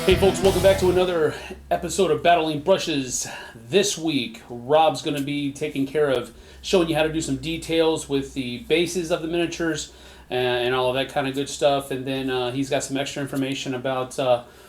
Hey folks, welcome back to another episode of Battling Brushes. This week, Rob's going to be taking care of showing you how to do some details with the bases of the miniatures and all of that kind of good stuff. And then he's got some extra information about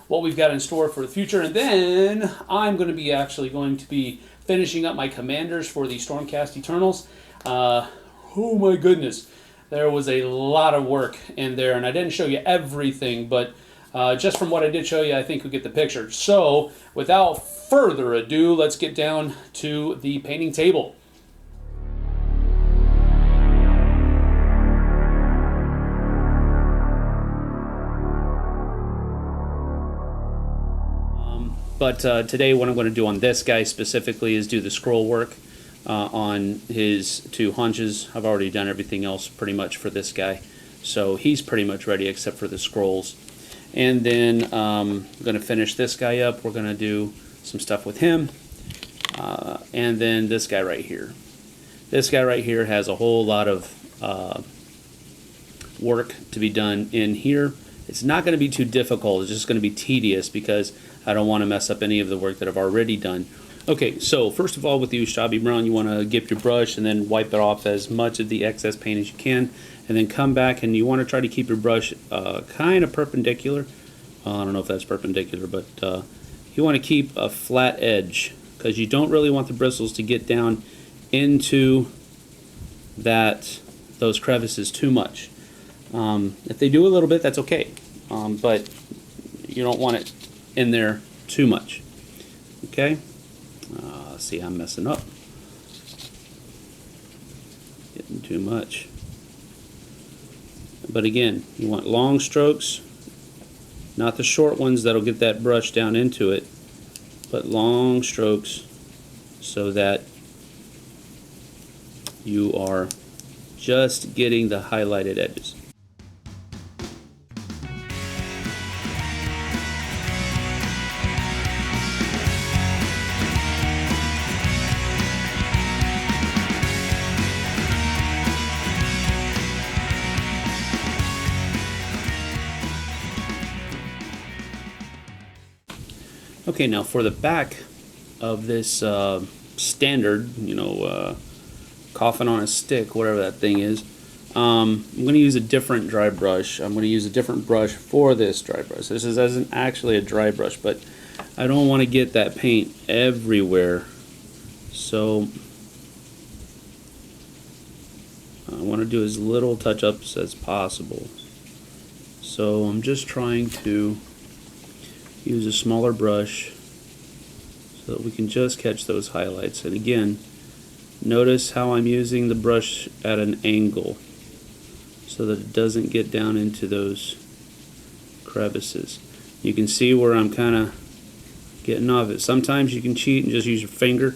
what we've got in store for the future. And then I'm going to be finishing up my commanders for the Stormcast Eternals. Oh my goodness, there was a lot of work in there, and I didn't show you everything, but just from what I did show you, I think we get the picture. So, without further ado, let's get down to the painting table. But today what I'm going to do on this guy specifically is do the scroll work on his two hunches. I've already done everything else pretty much for this guy. So he's pretty much ready except for the scrolls. And then I'm going to finish this guy up. We're going to do some stuff with him. And then this guy right here. This guy right here has a whole lot of work to be done in here. It's not going to be too difficult. It's just going to be tedious because I don't want to mess up any of the work that I've already done. Okay, so first of all, with the Ushabti Brown, you want to get your brush and then wipe it off as much of the excess paint as you can. And then come back and you want to try to keep your brush kind of perpendicular. I don't know if that's perpendicular, but you want to keep a flat edge because you don't really want the bristles to get down into those crevices too much. If they do a little bit, that's okay, but you don't want it in there too much. Okay? See, I'm messing up. Getting too much. But again, you want long strokes, not the short ones that'll get that brush down into it, but long strokes so that you are just getting the highlighted edges. Okay, now for the back of this standard, coffin on a stick, whatever that thing is, I'm going to use a different dry brush. I'm going to use a different brush for this dry brush. This isn't actually a dry brush, but I don't want to get that paint everywhere. So I want to do as little touch-ups as possible. So I'm just trying to use a smaller brush so that we can just catch those highlights. And again, notice how I'm using the brush at an angle so that it doesn't get down into those crevices. You can see where I'm kind of getting off it. Sometimes you can cheat and just use your finger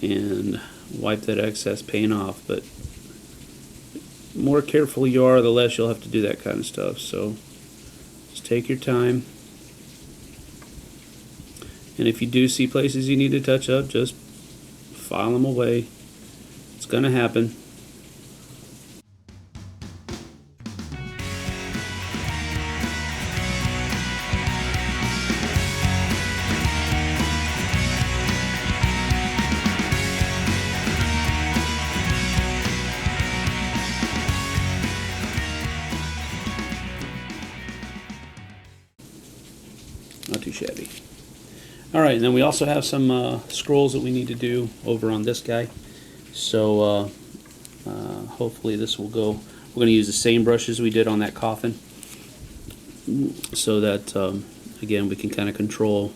and wipe that excess paint off, but the more careful you are, the less you'll have to do that kind of stuff. So just take your time. And if you do see places you need to touch up, just file them away. It's going to happen. Not too shabby. Alright, and then we also have some scrolls that we need to do over on this guy. So hopefully this will go. We're going to use the same brushes we did on that coffin so that, again, we can kind of control.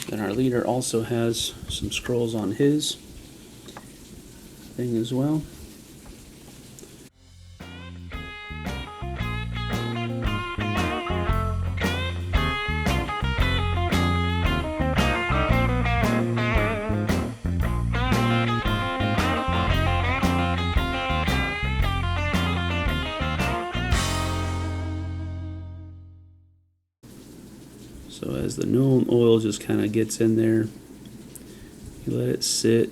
Then our leader also has some scrolls on his thing as well. as the new oil just kind of gets in there, you let it sit.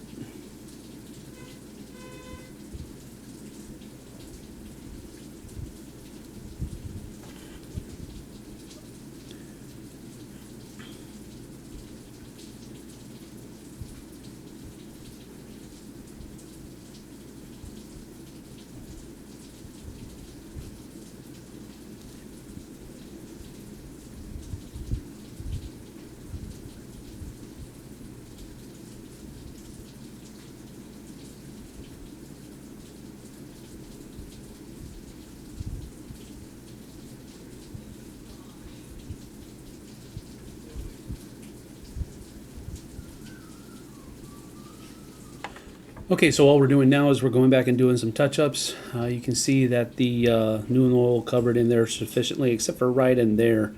Okay, so all we're doing now is we're going back and doing some touch-ups. You can see that the new oil covered in there sufficiently, except for right in there.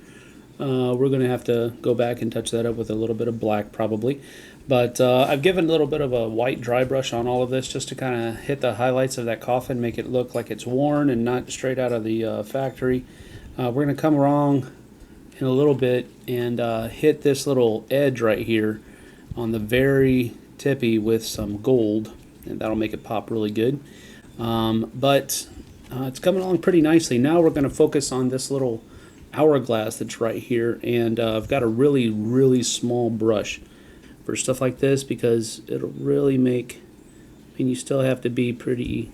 We're going to have to go back and touch that up with a little bit of black probably. But I've given a little bit of a white dry brush on all of this just to kind of hit the highlights of that coffin, make it look like it's worn and not straight out of the factory. We're going to come along in a little bit and hit this little edge right here on the very tippy with some gold, and that'll make it pop really good. But it's coming along pretty nicely. Now we're going to focus on this little hourglass that's right here, and I've got a really small brush for stuff like this because it'll really make, I mean, you still have to be pretty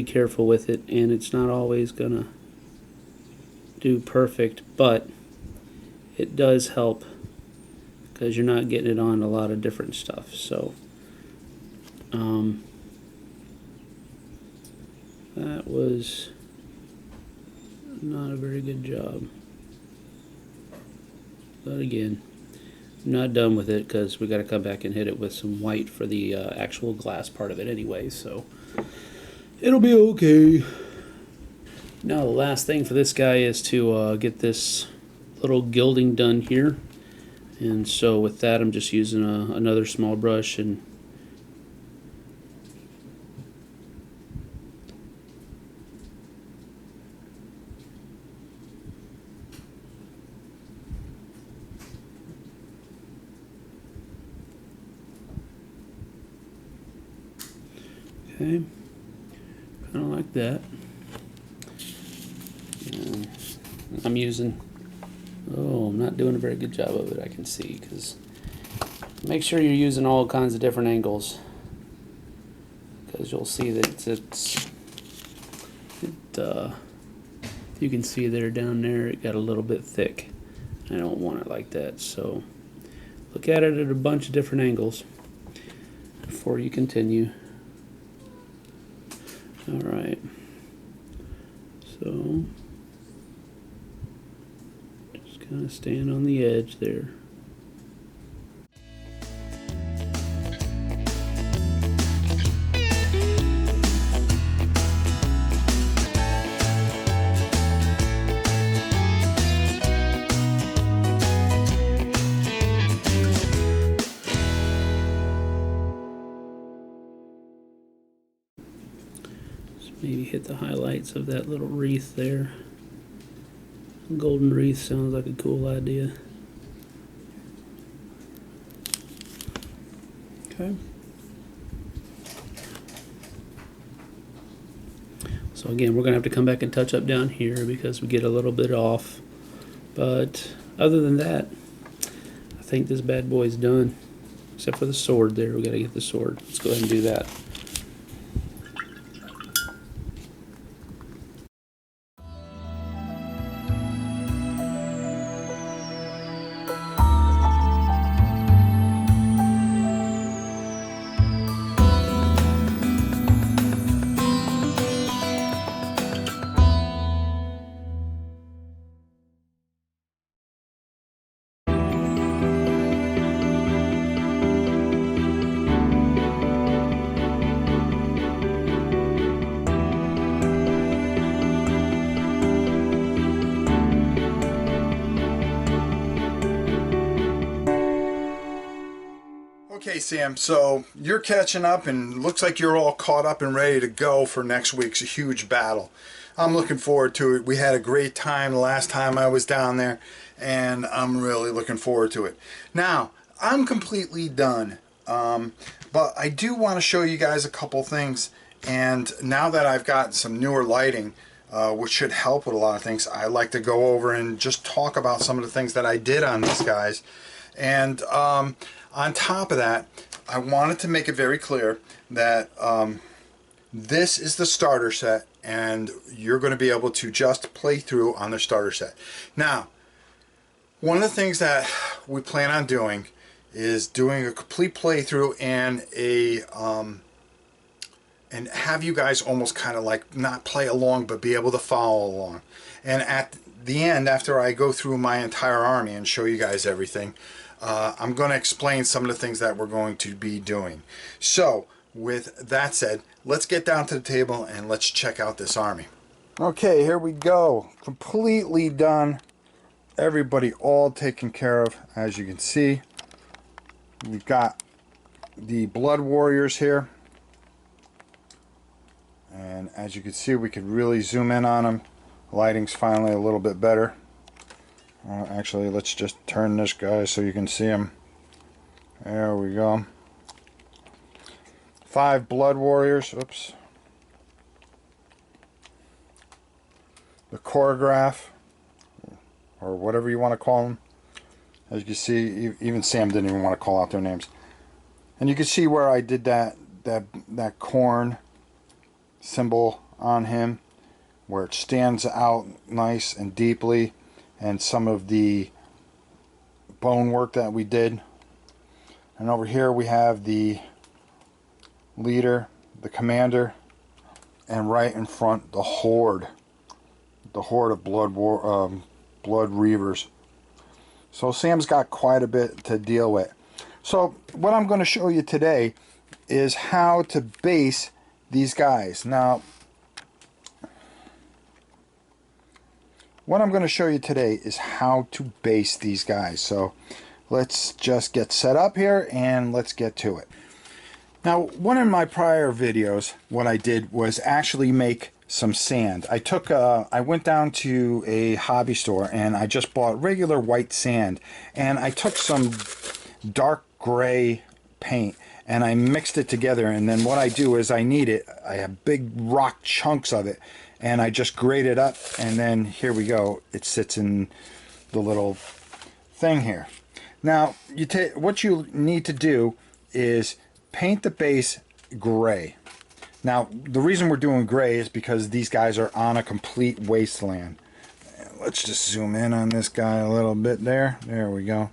careful with it, and it's not always gonna do perfect, but it does help because you're not getting it on a lot of different stuff. So that was not a very good job. But again, I'm not done with it because we got to come back and hit it with some white for the actual glass part of it anyway, so it'll be okay. Now the last thing for this guy is to get this little gilding done here. And so with that, I'm just using another small brush and okay, kind of like that. And I'm using, oh, I'm not doing a very good job of it, I can see, because make sure you're using all kinds of different angles, because you'll see that you can see there down there it got a little bit thick. I don't want it like that, so look at it at a bunch of different angles before you continue. Alright, so just kind of stand on the edge there. Maybe hit the highlights of that little wreath there. Golden wreath sounds like a cool idea. Okay. So again, we're going to have to come back and touch up down here because we get a little bit off. But other than that, I think this bad boy's done. Except for the sword there. We got to get the sword. Let's go ahead and do that. Okay, Sam, so you're catching up and looks like you're all caught up and ready to go for next week's huge battle. I'm looking forward to it. We had a great time the last time I was down there, and I'm really looking forward to it. Now, I'm completely done, but I do want to show you guys a couple things, and now that I've got some newer lighting, which should help with a lot of things, I like to go over and just talk about some of the things that I did on these guys. And on top of that, I wanted to make it very clear that this is the starter set, and you're going to be able to just play through on the starter set. Now, one of the things that we plan on doing is doing a complete playthrough and and have you guys almost kind of like not play along but be able to follow along. And at the end, after I go through my entire army and show you guys everything, I'm going to explain some of the things that we're going to be doing. So with that said, let's get down to the table and let's check out this army. Okay, here we go. Completely done. Everybody all taken care of. As you can see, we've got the Blood Warriors here. And as you can see, we could really zoom in on them. Lighting's finally a little bit better. Actually, let's just turn this guy so you can see him. There we go. 5 Blood Warriors. Oops. The choreograph, or whatever you want to call them. As you can see, even Sam didn't even want to call out their names. And you can see where I did that corn symbol on him, where it stands out nice and deeply, and some of the bone work that we did. And over here we have the leader, the commander, and right in front the horde of blood reavers. So Sam's got quite a bit to deal with. So what I'm going to show you today is how to base these guys. Now, what I'm going to show you today is how to base these guys. So let's just get set up here and let's get to it. Now, one of my prior videos, what I did was actually make some sand. I went down to a hobby store and I just bought regular white sand, and I took some dark gray paint and I mixed it together, and then what I do is I have big rock chunks of it, and I just grate it up, and then here we go, it sits in the little thing here. Now, what you need to do is paint the base gray. Now, the reason we're doing gray is because these guys are on a complete wasteland. Let's just zoom in on this guy a little bit there. There we go.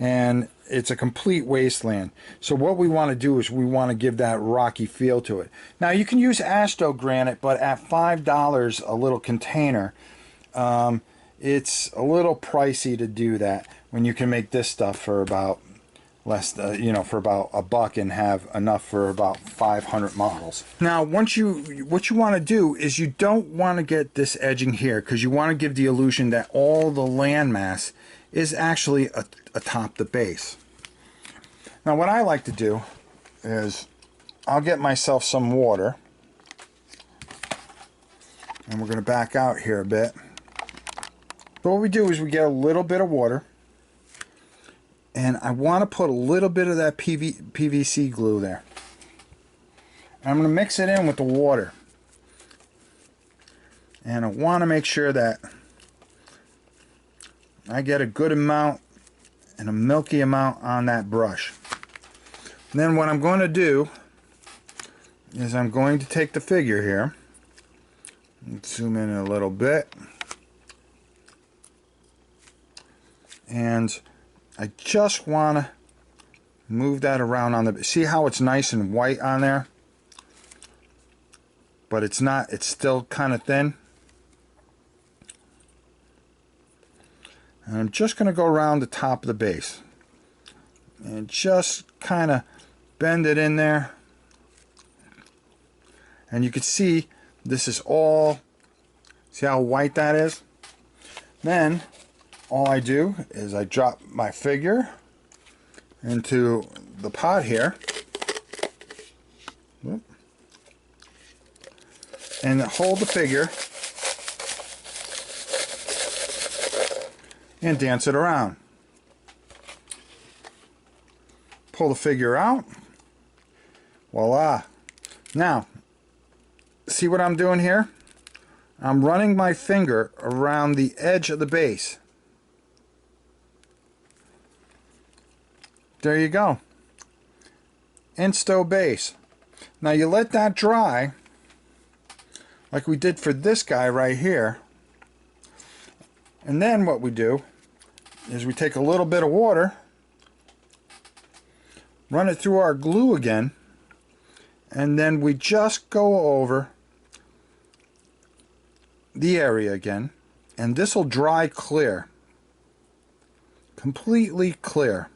And it's a complete wasteland. So what we want to do is we want to give that rocky feel to it. Now, you can use Asto granite, but at $5 a little container, it's a little pricey to do that when you can make this stuff for about less, for about $1 and have enough for about 500 models. Now, what you want to do is you don't want to get this edging here, because you want to give the illusion that all the landmass is actually atop the base. Now, what I like to do is I'll get myself some water, and we're going to back out here a bit. So what we do is we get a little bit of water, and I want to put a little bit of that PVC glue there. And I'm going to mix it in with the water, and I want to make sure that I get a good amount and a milky amount on that brush. And then what I'm going to do is I'm going to take the figure here, let's zoom in a little bit, and I just want to move that around on the, see how it's nice and white on there, but it's not, it's still kind of thin. And I'm just going to go around the top of the base and just kind of bend it in there. And you can see this is all, see how white that is? Then all I do is I drop my figure into the pot here and hold the figure and dance it around. Pull the figure out. Voila. Now, see what I'm doing here? I'm running my finger around the edge of the base. There you go. Insto base. Now you let that dry, like we did for this guy right here. And then what we do is we take a little bit of water, run it through our glue again, and then we just go over the area again, and this will dry clear, completely clear.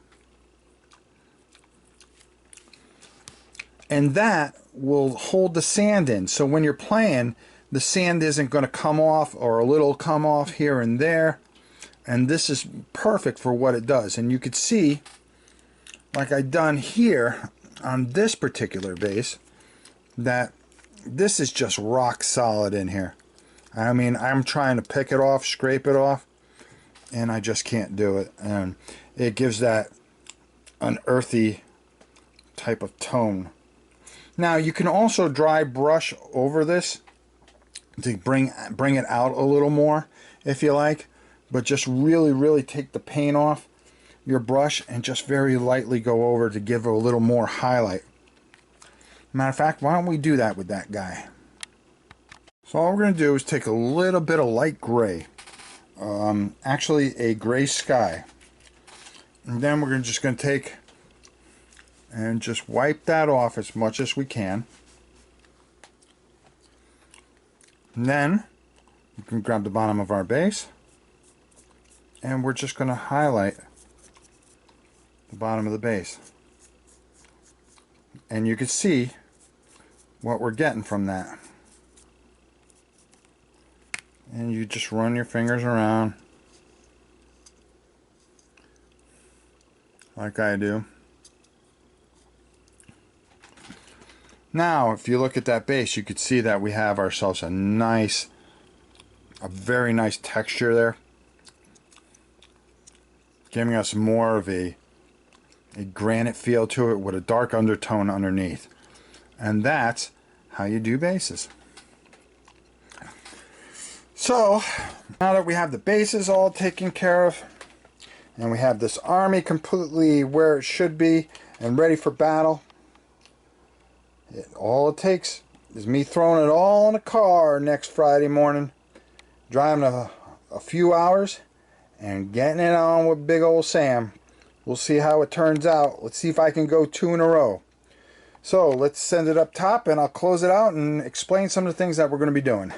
And that will hold the sand in, so when you're playing, the sand isn't going to come off, or a little come off here and there. And this is perfect for what it does. And you could see, like I done here on this particular base, that this is just rock solid in here. I mean, I'm trying to pick it off, scrape it off, and I just can't do it. And it gives that an earthy type of tone. Now you can also dry brush over this to bring it out a little more if you like, but just really take the paint off your brush and just very lightly go over to give it a little more highlight. Matter of fact, why don't we do that with that guy? So all we're going to do is take a little bit of light gray, actually a gray sky, and then we're just going to take and just wipe that off as much as we can. And then you can grab the bottom of our base, and we're just going to highlight the bottom of the base. And you can see what we're getting from that. And you just run your fingers around like I do. Now, if you look at that base, you could see that we have ourselves a very nice texture there, giving us more of a granite feel to it with a dark undertone underneath. And that's how you do bases. So, now that we have the bases all taken care of, and we have this army completely where it should be and ready for battle, all it takes is me throwing it all in a car next Friday morning, driving a few hours, and getting it on with big old Sam. We'll see how it turns out. Let's see if I can go 2 in a row. So let's send it up top, and I'll close it out and explain some of the things that we're going to be doing.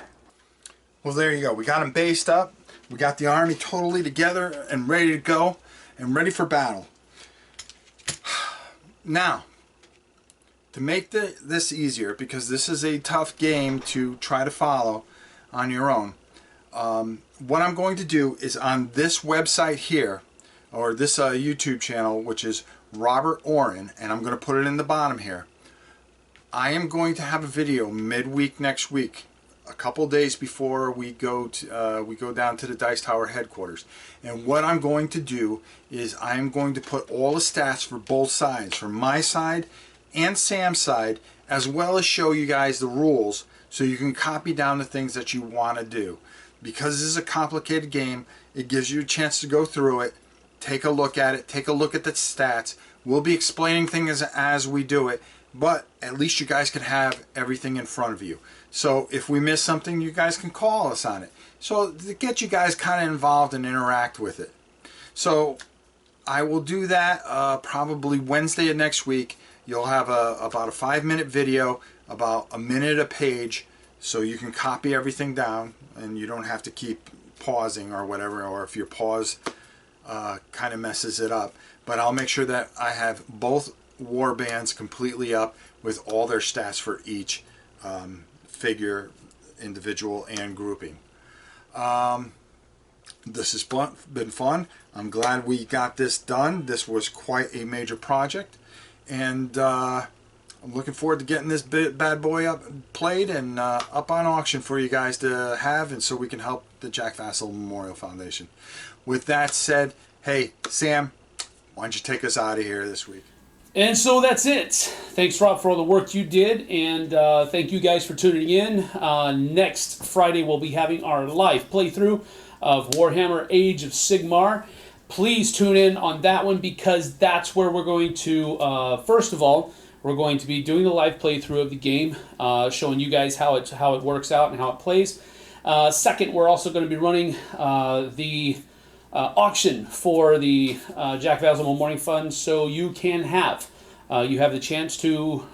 Well, there you go. We got them based up. We got the army totally together and ready to go and ready for battle. Now, to make this easier, because this is a tough game to try to follow on your own, what I'm going to do is on this website here, or this YouTube channel, which is Robert Oren, and I'm going to put it in the bottom here. I am going to have a video midweek next week, a couple days before we go down to the Dice Tower headquarters. And what I'm going to do is I'm going to put all the stats for both sides, for my side and Sam's side, as well as show you guys the rules so you can copy down the things that you want to do. Because this is a complicated game, it gives you a chance to go through it, take a look at it, take a look at the stats. We'll be explaining things as we do it, but at least you guys can have everything in front of you. So if we miss something, you guys can call us on it. So to get you guys kind of involved and interact with it. So I will do that probably Wednesday of next week. You'll have about a 5-minute video, about a minute a page, so you can copy everything down and you don't have to keep pausing or whatever, or if your pause kind of messes it up. But I'll make sure that I have both war bands completely up with all their stats for each figure, individual, and grouping. This has been fun. I'm glad we got this done. This was quite a major project, and I'm looking forward to getting this bad boy up played and up on auction for you guys to have, and so we can help the Jack Vassell Memorial Foundation. with that said, hey, Sam, why don't you take us out of here this week? And so that's it. Thanks, Rob, for all the work you did, and thank you guys for tuning in. Next Friday, we'll be having our live playthrough of Warhammer Age of Sigmar. Please tune in on that one, because that's where we're going to, first of all, we're going to be doing the live playthrough of the game, showing you guys how it works out and how it plays. Second, we're also going to be running the auction for the Jack Vasel Memorial Fund, so you have the chance to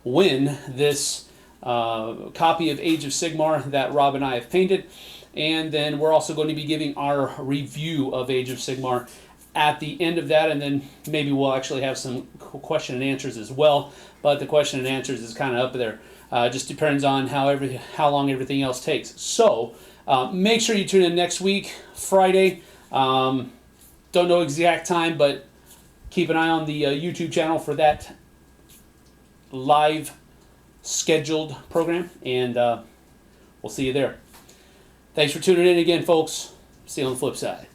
win this copy of Age of Sigmar that Rob and I have painted. And then we're also going to be giving our review of Age of Sigmar at the end of that, and then maybe we'll actually have some question and answers as well. But the question and answers is kind of up there. Just depends on how long everything else takes. So make sure you tune in next week, Friday. Don't know exact time, but keep an eye on the YouTube channel for that live scheduled program, and we'll see you there. Thanks for tuning in again, folks. See you on the flip side.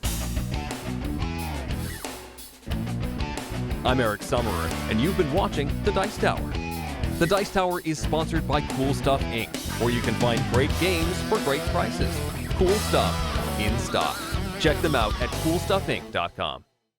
I'm Eric Summerer, and you've been watching The Dice Tower. The Dice Tower is sponsored by Cool Stuff Inc., where you can find great games for great prices. Cool stuff in stock. Check them out at coolstuffinc.com.